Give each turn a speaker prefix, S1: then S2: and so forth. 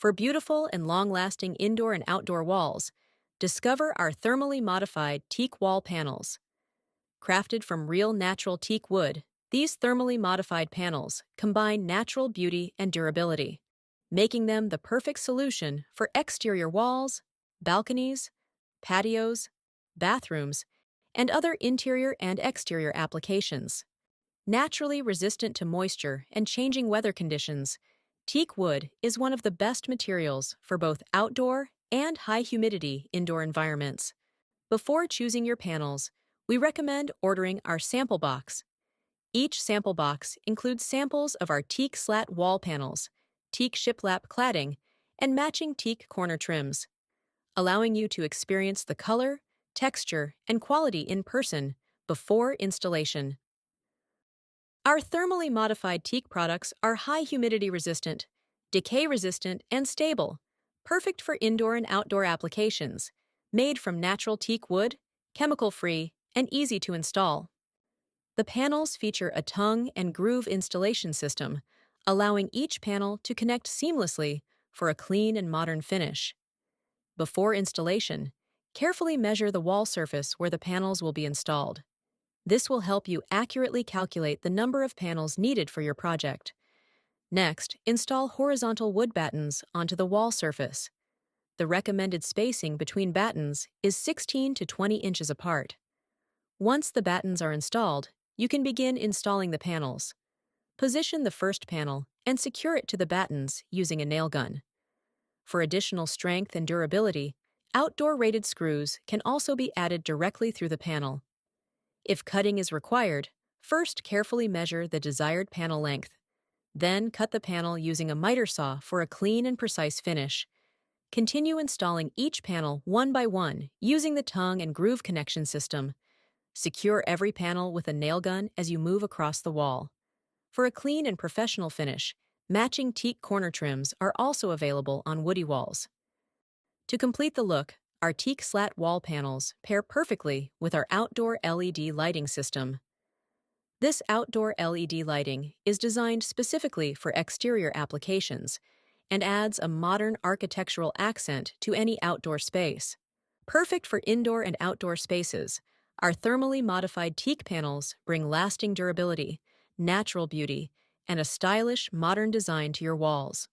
S1: For beautiful and long-lasting indoor and outdoor walls, discover our thermally modified teak wall panels. Crafted from real natural teak wood, these thermally modified panels combine natural beauty and durability, making them the perfect solution for exterior walls, balconies, patios, bathrooms, and other interior and exterior applications. Naturally resistant to moisture and changing weather conditions, teak wood is one of the best materials for both outdoor and high-humidity indoor environments. Before choosing your panels, we recommend ordering our sample box. Each sample box includes samples of our teak slat wall panels, teak shiplap cladding, and matching teak corner trims, allowing you to experience the color, texture, and quality in person before installation. Our thermally modified teak products are high humidity resistant, decay resistant, and stable, perfect for indoor and outdoor applications, made from natural teak wood, chemical-free, and easy to install. The panels feature a tongue and groove installation system, allowing each panel to connect seamlessly for a clean and modern finish. Before installation, carefully measure the wall surface where the panels will be installed. This will help you accurately calculate the number of panels needed for your project. Next, install horizontal wood battens onto the wall surface. The recommended spacing between battens is 16 to 20 inches apart. Once the battens are installed, you can begin installing the panels. Position the first panel and secure it to the battens using a nail gun. For additional strength and durability, outdoor-rated screws can also be added directly through the panel. If cutting is required, first carefully measure the desired panel length. Then cut the panel using a miter saw for a clean and precise finish. Continue installing each panel one by one using the tongue and groove connection system. Secure every panel with a nail gun as you move across the wall. For a clean and professional finish, matching teak corner trims are also available on woody walls. To complete the look, our teak slat wall panels pair perfectly with our outdoor LED lighting system. This outdoor LED lighting is designed specifically for exterior applications and adds a modern architectural accent to any outdoor space. Perfect for indoor and outdoor spaces, our thermally modified teak panels bring lasting durability, natural beauty, and a stylish, modern design to your walls.